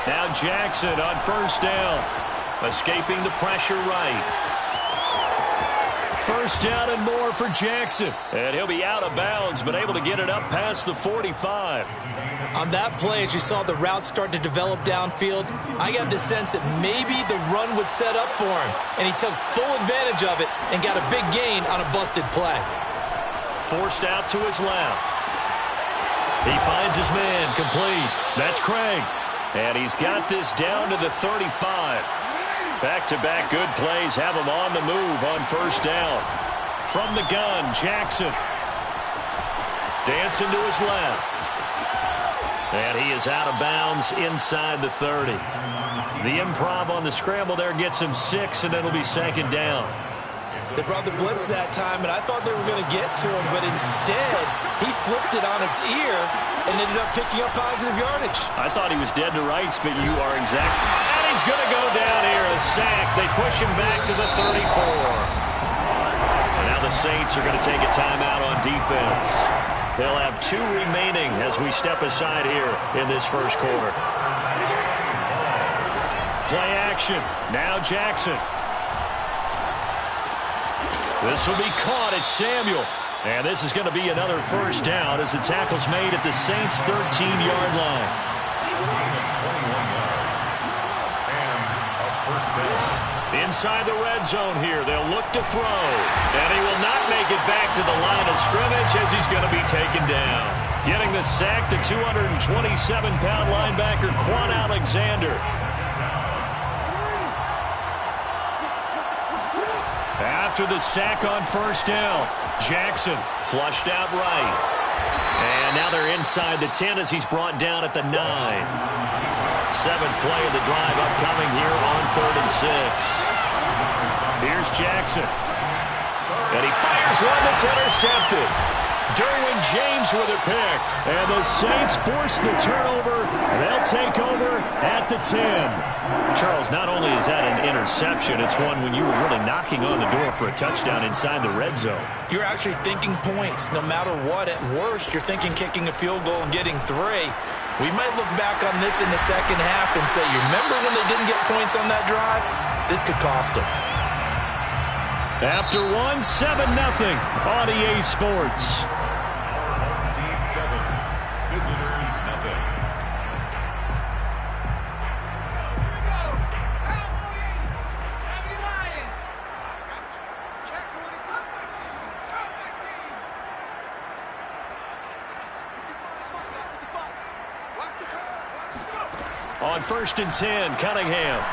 Now Jackson on first down. Escaping the pressure right. First down and more for Jackson. And he'll be out of bounds, but able to get it up past the 45. On that play, as you saw the route start to develop downfield, I got the sense that maybe the run would set up for him. And he took full advantage of it and got a big gain on a busted play. Forced out to his left. He finds his man complete. That's Craig. And he's got this down to the 35. Back-to-back good plays have him on the move on first down. From the gun, Jackson. Dancing to his left. And he is out of bounds inside the 30. The improv on the scramble there gets him 6, and it'll be second down. They brought the blitz that time, and I thought they were going to get to him, but instead, he flipped it on its ear and ended up picking up positive yardage. I thought he was dead to rights, but you are exactly. And he's going to go down here, a sack. They push him back to the 34. And now the Saints are going to take a timeout on defense. They'll have 2 remaining as we step aside here in this first quarter. Play action. Now Jackson. This will be caught at Samuel. And this is going to be another first down as the tackle's made at the Saints' 13-yard line. Inside the red zone here, they'll look to throw. And he will not make it back to the line of scrimmage as he's going to be taken down. Getting the sack, the 227-pound linebacker, Quan Alexander. After the sack on first down, Jackson flushed out right. And now they're inside the 10 as he's brought down at the 9. 7th play of the drive upcoming here on 3rd and 6. Here's Jackson. And he fires one that's intercepted. Derwin James with a pick. And the Saints force the turnover. They'll take over at the 10. Charles, not only is that an interception, it's one when you were really knocking on the door for a touchdown inside the red zone. You're actually thinking points no matter what. At worst, you're thinking kicking a field goal and getting 3. We might look back on this in the second half and say, you remember when they didn't get points on that drive? This could cost them. After 1, 7-0 on EA Sports. Team 7, visitors nothing. On 1st and 10, Cunningham.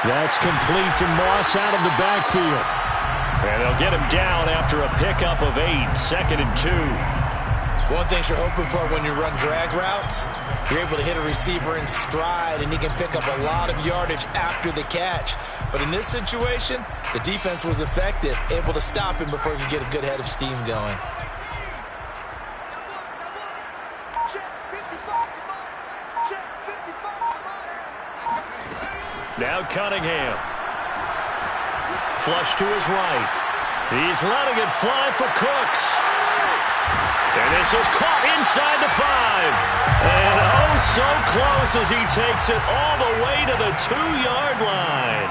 That's complete to Moss out of the backfield. And they'll get him down after a pickup of 8, 2nd and 2. One thing you're hoping for when you run drag routes, you're able to hit a receiver in stride, and he can pick up a lot of yardage after the catch. But in this situation, the defense was effective, able to stop him before he could get a good head of steam going. Now Cunningham. Flush to his right. He's letting it fly for Cooks. And this is caught inside the 5. And oh, so close as he takes it all the way to the 2-yard line.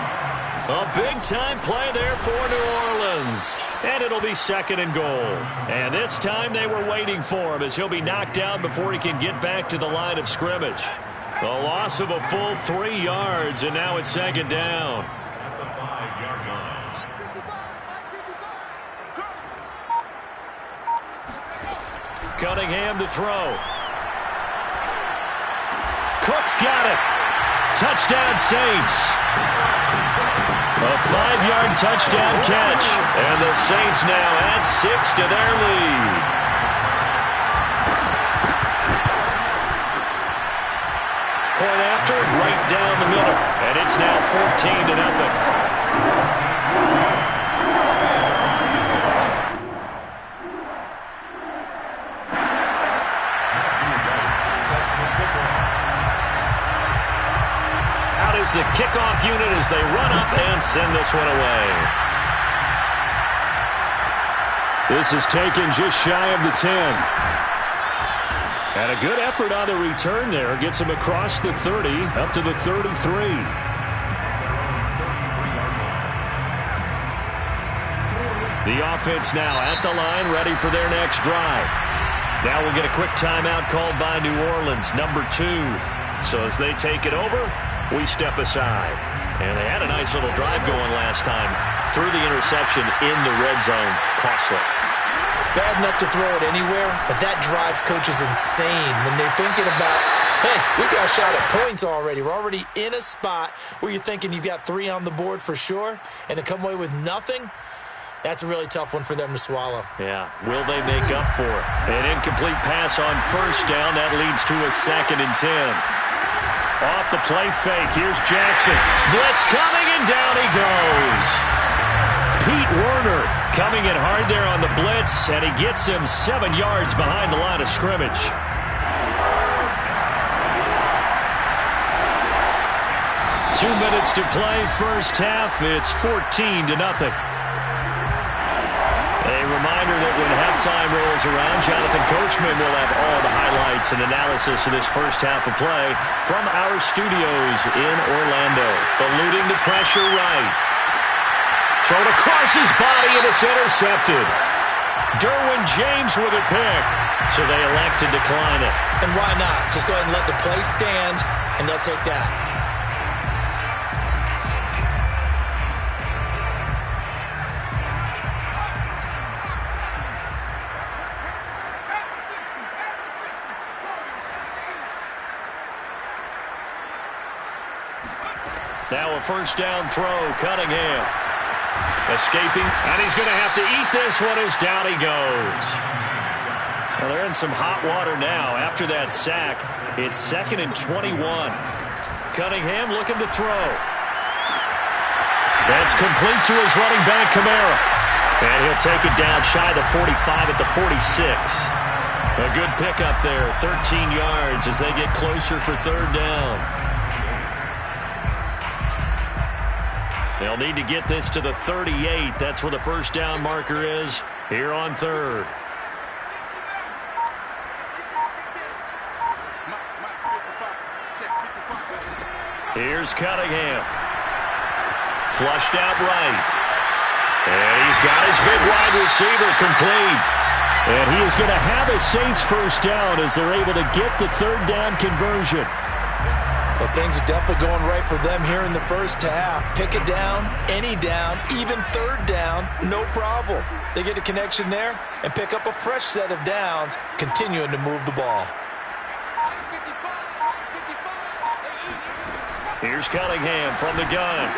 A big-time play there for New Orleans. And it'll be 2nd and goal. And this time they were waiting for him as he'll be knocked down before he can get back to the line of scrimmage. The loss of a full 3 yards, and now it's 2nd down. At the 5-yard line. Cunningham to throw. Cook's got it. Touchdown Saints. A 5-yard touchdown catch. And the Saints now add 6 to their lead. Point after, right down the middle. And it's now 14-0. Out is the kickoff unit as they run up and send this one away. This is taken just shy of the 10. And a good effort on the return there. Gets him across the 30, up to the 33. The offense now at the line, ready for their next drive. Now we'll get a quick timeout called by New Orleans, number 2. So as they take it over, we step aside. And they had a nice little drive going last time. Through the interception in the red zone. Costly. Bad enough to throw it anywhere, but that drives coaches insane when they're thinking about, hey, we got a shot at points already. We're already in a spot where you're thinking you've got 3 on the board for sure, and to come away with nothing, that's a really tough one for them to swallow. Yeah, will they make up for it? An incomplete pass on first down. That leads to a 2nd and 10. Off the play fake, here's Jackson. Blitz coming, and down he goes. Pete Werner coming in hard there on the blitz, and he gets him 7 yards behind the line of scrimmage. Two minutes to play, first half. It's 14-0. A reminder that when halftime rolls around, Jonathan Coachman will have all the highlights and analysis of this first half of play from our studios in Orlando. Eluding the pressure right. Thrown across his body, and it's intercepted. Derwin James with a pick. So they elect to decline it. And why not? Just go ahead and let the play stand, and they'll take that. Now a first down throw, Cunningham. Escaping, and he's going to have to eat this one as down he goes. Well, they're in some hot water now. After that sack, it's 2nd and 21. Cunningham looking to throw. That's complete to his running back, Kamara. And he'll take it down shy of the 45 at the 46. A good pickup there, 13 yards as they get closer for 3rd down. They'll need to get this to the 38. That's where the first down marker is here on 3rd. Here's Cunningham. Flushed out right. And he's got his big wide receiver complete. And he is going to have a Saints first down as they're able to get the 3rd down conversion. Well, things are definitely going right for them here in the first half. Pick it down, any down, even 3rd down, no problem. They get a connection there and pick up a fresh set of downs, continuing to move the ball. Here's Cunningham from the gun.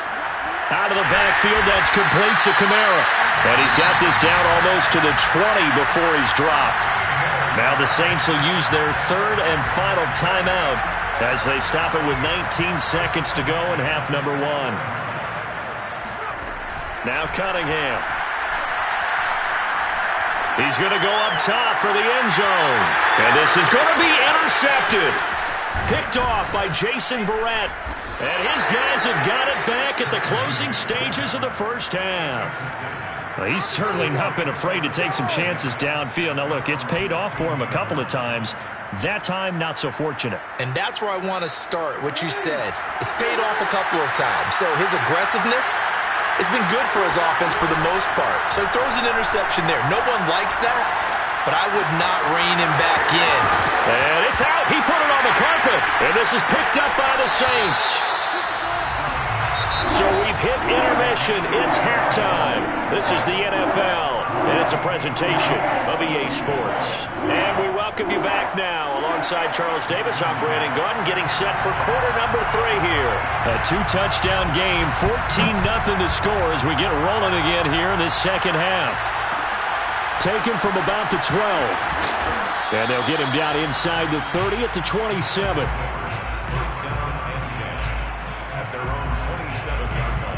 Out of the backfield, that's complete to Kamara. And he's got this down almost to the 20 before he's dropped. Now the Saints will use their 3rd and final timeout as they stop it with 19 seconds to go in half number 1. Now Cunningham. He's going to go up top for the end zone. And this is going to be intercepted. Picked off by Jason Verrett. And his guys have got it back at the closing stages of the first half. Well, he's certainly not been afraid to take some chances downfield. Now, look, it's paid off for him a couple of times. That time, not so fortunate. And that's where I want to start, what you said. It's paid off a couple of times. So his aggressiveness has been good for his offense for the most part. So he throws an interception there. No one likes that, but I would not rein him back in. And it's out. He put it on the carpet. And this is picked up by the Saints. So we've hit intermission. It's halftime. This is the NFL, and it's a presentation of EA Sports. And we welcome you back now. Alongside Charles Davis, I'm Brandon Gordon, getting set for quarter number 3 here. A 2-touchdown game, 14-0 the score as we get rolling again here in this second half. Taken from about the 12. And they'll get him down inside the 30 at the 27. First down and 10 at their own 27-yard line.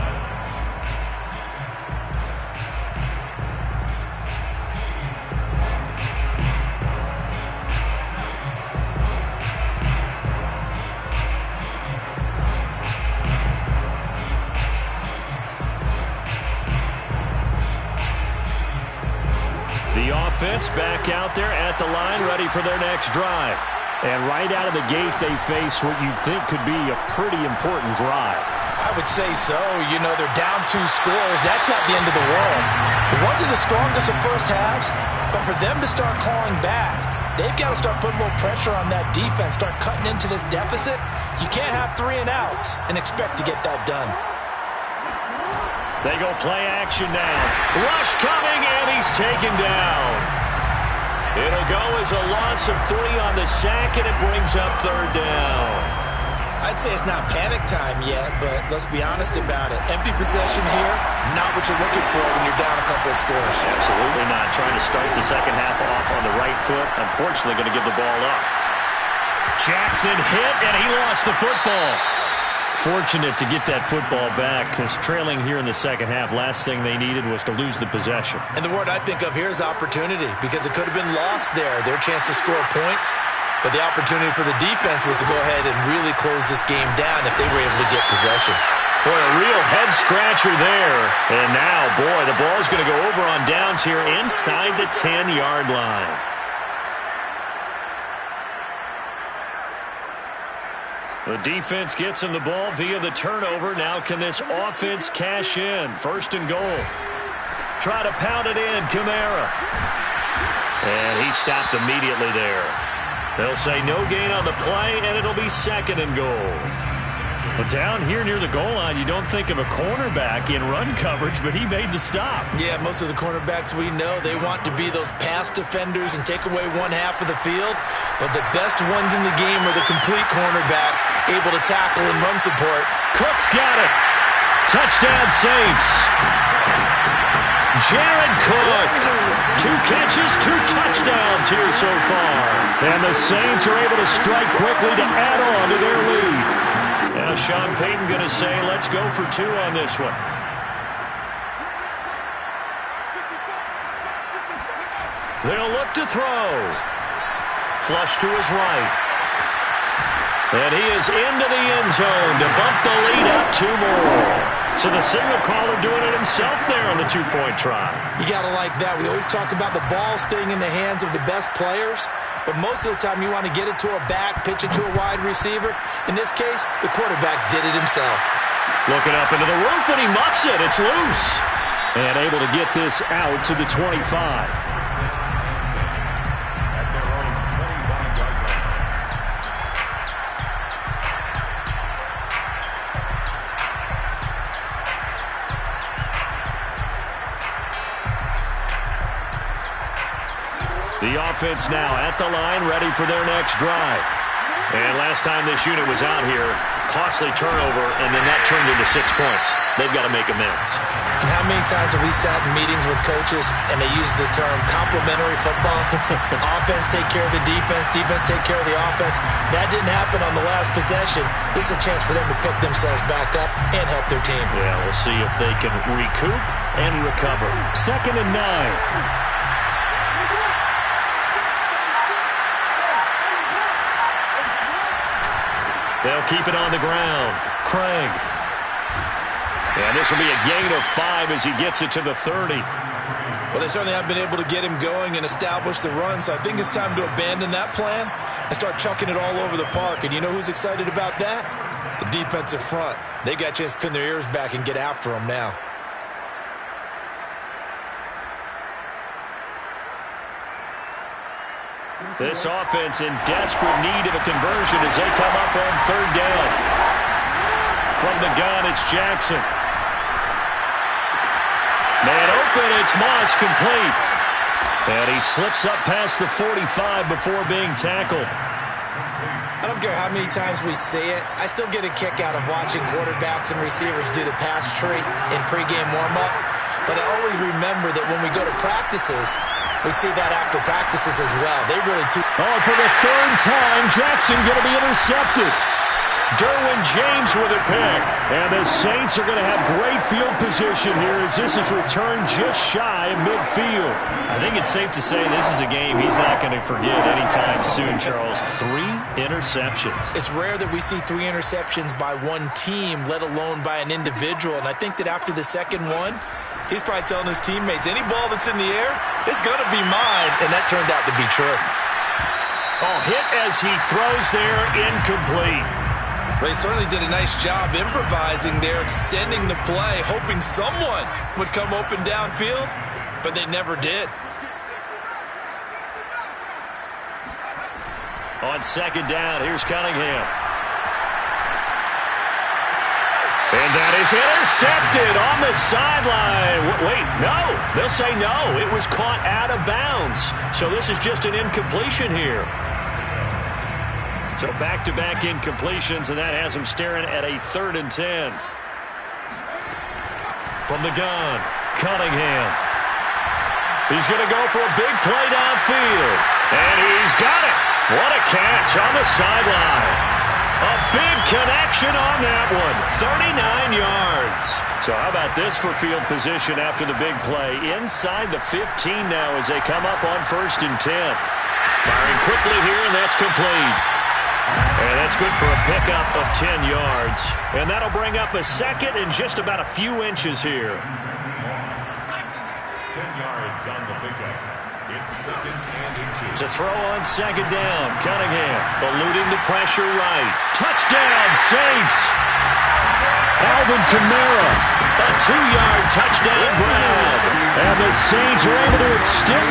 The offense back out there at the line, ready for their next drive. And right out of the gate, they face what you think could be a pretty important drive. I would say so. You know, they're down 2 scores. That's not the end of the world. It wasn't the strongest of first halves, but for them to start clawing back, they've got to start putting a little pressure on that defense, start cutting into this deficit. You can't have 3 and outs and expect to get that done. They go play action now. Rush coming, and he's taken down. It'll go as a loss of 3 on the sack, and it brings up 3rd down. I'd say it's not panic time yet, but let's be honest about it. Empty possession here, not what you're looking for when you're down a couple of scores. Absolutely not. Trying to start the second half off on the right foot. Unfortunately, going to give the ball up. Jackson hit, and he lost the football. Fortunate to get that football back, because trailing here in the second half, last thing they needed was to lose the possession. And the word I think of here is opportunity, because it could have been lost there, their chance to score points. But the opportunity for the defense was to go ahead and really close this game down if they were able to get possession. Boy, a real head-scratcher there. And now, boy, the ball's going to go over on downs here inside the 10-yard line. The defense gets him the ball via the turnover. Now can this offense cash in? 1st and goal. Try to pound it in, Kamara. And he stopped immediately there. They'll say no gain on the play, and it'll be 2nd and goal. But down here near the goal line, you don't think of a cornerback in run coverage, but he made the stop. Yeah, most of the cornerbacks we know, they want to be those pass defenders and take away one half of the field. But the best ones in the game are the complete cornerbacks, able to tackle and run support. Cook's got it. Touchdown, Saints. Jared Cook. 2 catches, 2 touchdowns here so far. And the Saints are able to strike quickly to add on to their lead. Now Sean Payton going to say, let's go for 2 on this one. They'll look to throw. Flush to his right. And he is into the end zone to bump the lead up 2 more. So the signal caller doing it himself there on the 2-point try. You got to like that. We always talk about the ball staying in the hands of the best players, but most of the time you want to get it to a back, pitch it to a wide receiver. In this case, the quarterback did it himself. Looking up into the roof, and he muffs it. It's loose. And able to get this out to the 25. The offense now at the line, ready for their next drive. And last time this unit was out here, costly turnover, and then that turned into 6 points. They've got to make amends. And how many times have we sat in meetings with coaches and they use the term complementary football? Offense take care of the defense, defense take care of the offense. That didn't happen on the last possession. This is a chance for them to pick themselves back up and help their team. Yeah, we'll see if they can recoup and recover. 2nd and 9. They'll keep it on the ground. Craig. And this will be a gain of 5 as he gets it to the 30. Well, they certainly have been able to get him going and establish the run, so I think it's time to abandon that plan and start chucking it all over the park. And you know who's excited about that? The defensive front. They got a chance to pin their ears back and get after him now. This offense in desperate need of a conversion as they come up on 3rd down. From the gun, it's Jackson. Man open, it's Moss, complete. And he slips up past the 45 before being tackled. I don't care how many times we say it, I still get a kick out of watching quarterbacks and receivers do the pass tree in pregame warm-up. But I always remember that when we go to practices, we see that after practices as well. They really do. Oh, for the 3rd time, Jackson going to be intercepted. Derwin James with a pick. And the Saints are going to have great field position here as this is returned just shy of midfield. I think it's safe to say this is a game he's not going to forget anytime soon, Charles. 3 interceptions. It's rare that we see 3 interceptions by one team, let alone by an individual. And I think that after the second one, He's probably telling his teammates, any ball that's in the air, it's going to be mine. And that turned out to be true. Oh, hit as he throws there, incomplete. They certainly did a nice job improvising there, extending the play, hoping someone would come open downfield, but they never did. On second down, here's Cunningham. And that is intercepted on the sideline. Wait, no. They'll say no. It was caught out of bounds. So this is just an incompletion here. So back-to-back incompletions, and that has him staring at a 3rd and 10. From the gun, Cunningham. He's going to go for a big play downfield. And he's got it. What a catch on the sideline. A big connection on that one. 39 yards. So how about this for field position after the big play? Inside the 15 now as they come up on 1st and 10. Firing quickly here, and that's complete. And that's good for a pickup of 10 yards. And that'll bring up a second and just about a few inches here. 10 yards on the pickup. It's 2nd and inches. To throw on second down, Cunningham eluding the pressure right. Touchdown, Saints! Alvin Kamara, a 2-yard touchdown grab. And the Saints are able to extend